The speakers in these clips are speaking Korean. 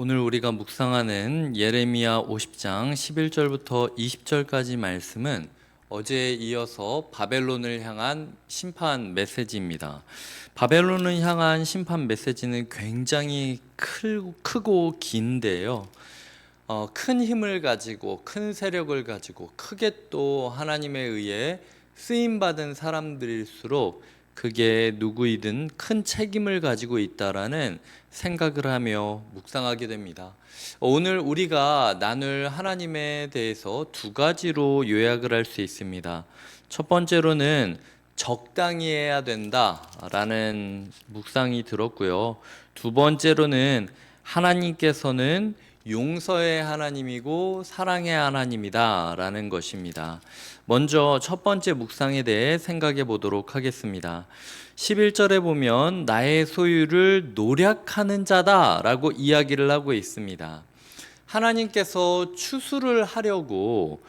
오늘 우리가 묵상하는 예레미야 50장 11절부터 20절까지 말씀은 어제에 이어서 바벨론을 향한 심판 메시지입니다. 바벨론을 향한 심판 메시지는 굉장히 크고 긴데요. 큰 힘을 가지고 큰 세력을 가지고 크게 또 하나님에 의해 쓰임받은 사람들일수록 그게 누구이든 큰 책임을 가지고 있다라는 생각을 하며 묵상하게 됩니다. 오늘 우리가 나눌 하나님에 대해서 두 가지로 요약을 할 수 있습니다. 첫 번째로는 적당히 해야 된다라는 묵상이 들었고요. 두 번째로는 하나님께서는 용서의 하나님이고 사랑의 하나님이다 라는 것입니다. 먼저 첫 번째 묵상에 대해 생각해 보도록 하겠습니다. 11절에 보면 나의 소유를 노략하는 자다 라고 이야기를 하고 있습니다. 하나님께서 추수를 하려고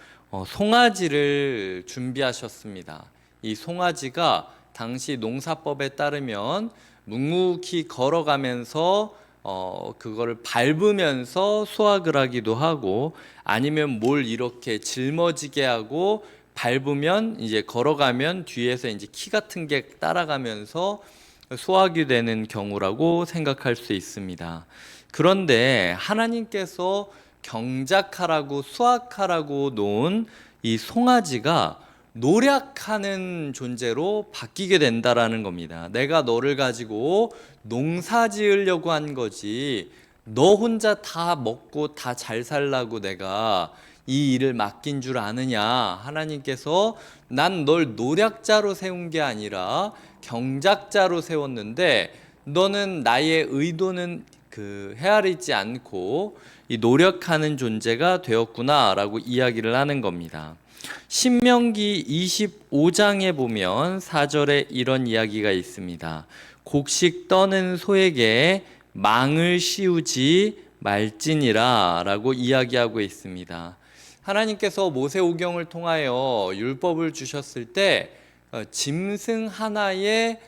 송아지를 준비하셨습니다. 이 송아지가 당시 농사법에 따르면 묵묵히 걸어가면서 그거를 밟으면서 수확을 하기도 하고, 아니면 뭘 이렇게 짊어지게 하고 밟으면 이제 걸어가면 뒤에서 이제 키 같은 게 따라가면서 수확이 되는 경우라고 생각할 수 있습니다. 그런데 하나님께서 경작하라고 수확하라고 놓은 이 송아지가 노력하는 존재로 바뀌게 된다라는 겁니다. 내가 너를 가지고 농사 지으려고 한 거지, 너 혼자 다 먹고 다 잘 살라고 내가 이 일을 맡긴 줄 아느냐. 하나님께서 난 널 노략자로 세운 게 아니라 경작자로 세웠는데 너는 나의 의도는 헤아리지 않고 이 노력하는 존재가 되었구나 라고 이야기를 하는 겁니다. 신명기 25장에 보면 4절에 이런 이야기가 있습니다. 곡식 떠는 소에게 망을 씌우지 말지니라 라고 이야기하고 있습니다. 하나님께서 모세오경을 통하여 율법을 주셨을 때 짐승 하나의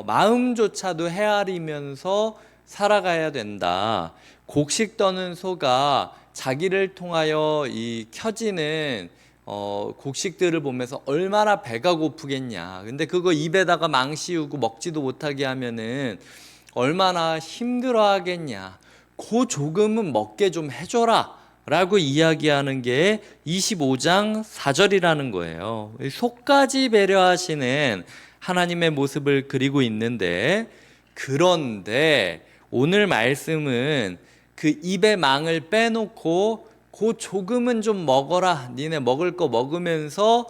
마음조차도 헤아리면서 살아가야 된다. 곡식 떠는 소가 자기를 통하여 이 켜지는 곡식들을 보면서 얼마나 배가 고프겠냐. 근데 그거 입에다가 망 씌우고 먹지도 못하게 하면은 얼마나 힘들어 하겠냐. 그 조금은 먹게 좀 해줘라 라고 이야기하는 게 25장 4절이라는 거예요. 속까지 배려하시는 하나님의 모습을 그리고 있는데, 그런데 오늘 말씀은 그 입에 망을 빼놓고 그 조금은 좀 먹어라, 니네 먹을 거 먹으면서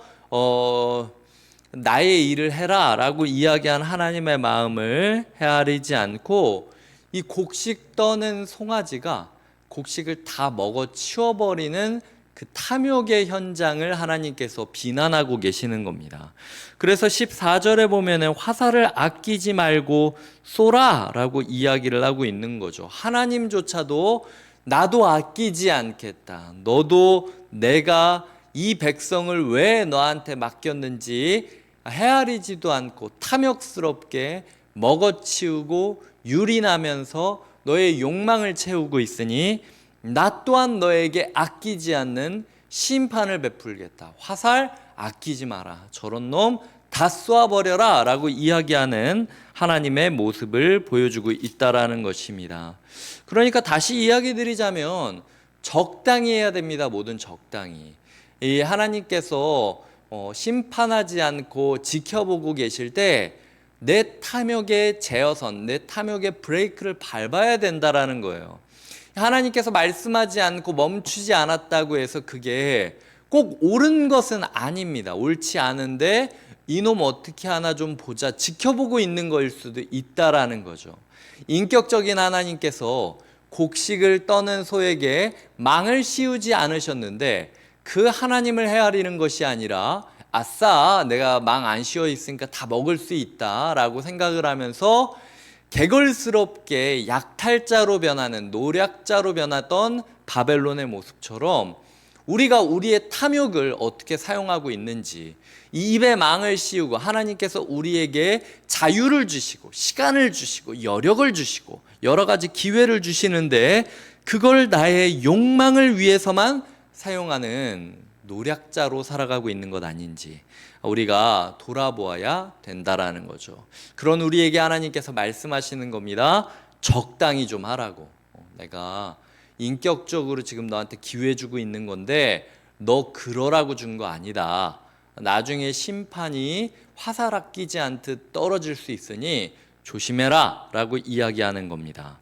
나의 일을 해라 라고 이야기한 하나님의 마음을 헤아리지 않고, 이 곡식 떠는 송아지가 곡식을 다 먹어 치워버리는 그 탐욕의 현장을 하나님께서 비난하고 계시는 겁니다. 그래서 14절에 보면 화살을 아끼지 말고 쏘라 라고 이야기를 하고 있는 거죠. 하나님조차도 나도 아끼지 않겠다. 너도 내가 이 백성을 왜 너한테 맡겼는지 헤아리지도 않고 탐욕스럽게 먹어치우고 유린하면서 너의 욕망을 채우고 있으니 나 또한 너에게 아끼지 않는 심판을 베풀겠다. 화살 아끼지 마라. 저런 놈 다 쏘아버려라 라고 이야기하는 하나님의 모습을 보여주고 있다라는 것입니다. 그러니까 다시 이야기 드리자면 적당히 해야 됩니다. 뭐든 적당히. 이 하나님께서 심판하지 않고 지켜보고 계실 때 내 탐욕의 제어선, 내 탐욕의 브레이크를 밟아야 된다라는 거예요. 하나님께서 말씀하지 않고 멈추지 않았다고 해서 그게 꼭 옳은 것은 아닙니다. 옳지 않은데 이놈 어떻게 하나 좀 보자, 지켜보고 있는 거일 수도 있다라는 거죠. 인격적인 하나님께서 곡식을 떠는 소에게 망을 씌우지 않으셨는데 그 하나님을 헤아리는 것이 아니라 아싸, 내가 망 안 씌워 있으니까 다 먹을 수 있다 라고 생각을 하면서 개걸스럽게 약탈자로 변하는, 노략자로 변하던 바벨론의 모습처럼 우리가 우리의 탐욕을 어떻게 사용하고 있는지, 이 입에 망을 씌우고 하나님께서 우리에게 자유를 주시고 시간을 주시고 여력을 주시고 여러 가지 기회를 주시는데 그걸 나의 욕망을 위해서만 사용하는 노략자로 살아가고 있는 것 아닌지 우리가 돌아보아야 된다라는 거죠. 그런 우리에게 하나님께서 말씀하시는 겁니다. 적당히 좀 하라고. 내가 인격적으로 지금 너한테 기회 주고 있는 건데 너 그러라고 준 거 아니다. 나중에 심판이 화살악 끼지 않듯 떨어질 수 있으니 조심해라 라고 이야기하는 겁니다.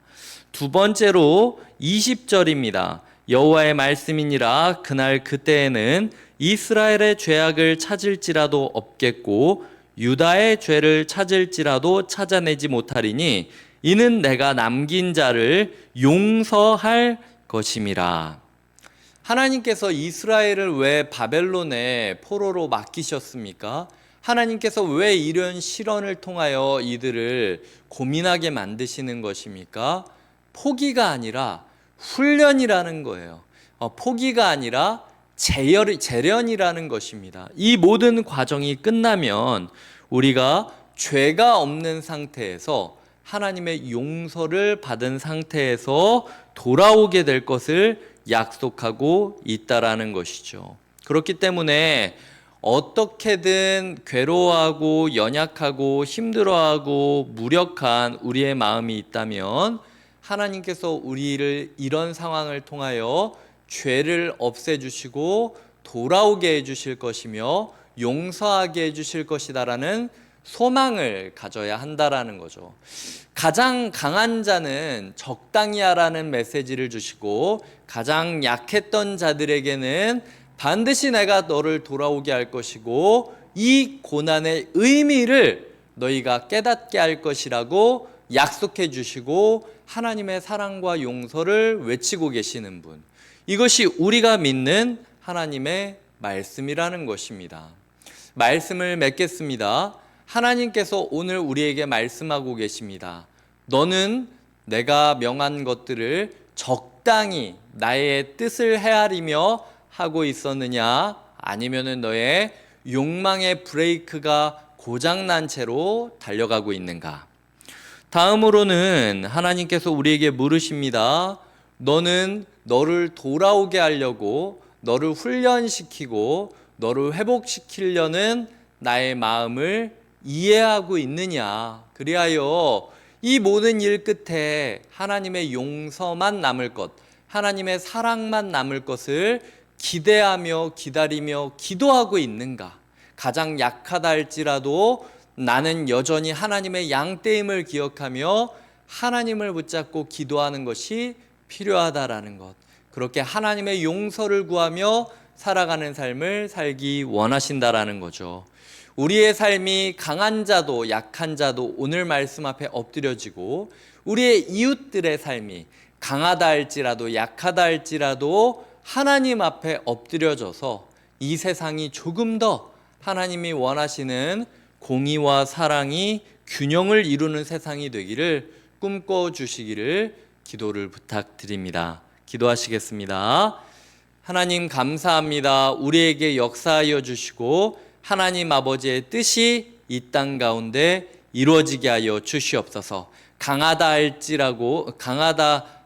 두 번째로 20절입니다. 여호와의 말씀이니라 그날 그때에는 이스라엘의 죄악을 찾을지라도 없겠고 유다의 죄를 찾을지라도 찾아내지 못하리니 이는 내가 남긴 자를 용서할 것임이라. 하나님께서 이스라엘을 왜 바벨론의 포로로 맡기셨습니까? 하나님께서 왜 이런 시련을 통하여 이들을 고민하게 만드시는 것입니까? 포기가 아니라 훈련이라는 거예요. 포기가 아니라 재련이라는 것입니다. 이 모든 과정이 끝나면 우리가 죄가 없는 상태에서 하나님의 용서를 받은 상태에서 돌아오게 될 것을 약속하고 있다라는 것이죠. 그렇기 때문에 어떻게든 괴로워하고 연약하고 힘들어하고 무력한 우리의 마음이 있다면 하나님께서 우리를 이런 상황을 통하여 죄를 없애주시고 돌아오게 해주실 것이며 용서하게 해주실 것이다라는 소망을 가져야 한다라는 거죠. 가장 강한 자는 적당히 하라는 메시지를 주시고 가장 약했던 자들에게는 반드시 내가 너를 돌아오게 할 것이고 이 고난의 의미를 너희가 깨닫게 할 것이라고 약속해 주시고 하나님의 사랑과 용서를 외치고 계시는 분, 이것이 우리가 믿는 하나님의 말씀이라는 것입니다. 말씀을 맺겠습니다. 하나님께서 오늘 우리에게 말씀하고 계십니다. 너는 내가 명한 것들을 적당히 나의 뜻을 헤아리며 하고 있었느냐? 아니면은 너의 욕망의 브레이크가 고장난 채로 달려가고 있는가? 다음으로는 하나님께서 우리에게 물으십니다. 너는 너를 돌아오게 하려고 너를 훈련시키고 너를 회복시키려는 나의 마음을 이해하고 있느냐? 그리하여 이 모든 일 끝에 하나님의 용서만 남을 것, 하나님의 사랑만 남을 것을 기대하며 기다리며 기도하고 있는가? 가장 약하다 할지라도 나는 여전히 하나님의 양떼임을 기억하며 하나님을 붙잡고 기도하는 것이 필요하다라는 것. 그렇게 하나님의 용서를 구하며 살아가는 삶을 살기 원하신다라는 거죠. 우리의 삶이 강한 자도 약한 자도 오늘 말씀 앞에 엎드려지고 우리의 이웃들의 삶이 강하다 할지라도 약하다 할지라도 하나님 앞에 엎드려져서 이 세상이 조금 더 하나님이 원하시는 공의와 사랑이 균형을 이루는 세상이 되기를 꿈꿔 주시기를 기도를 부탁드립니다. 기도하시겠습니다. 하나님 감사합니다. 우리에게 역사하여 주시고 하나님 아버지의 뜻이 이 땅 가운데 이루어지게 하여 주시옵소서. 강하다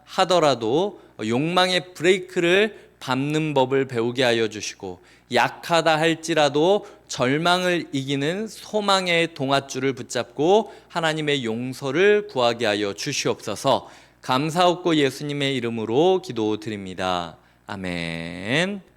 하더라도 욕망의 브레이크를 밟는 법을 배우게 하여 주시고 약하다 할지라도 절망을 이기는 소망의 동아줄을 붙잡고 하나님의 용서를 구하게 하여 주시옵소서. 감사하고 예수님의 이름으로 기도드립니다. 아멘.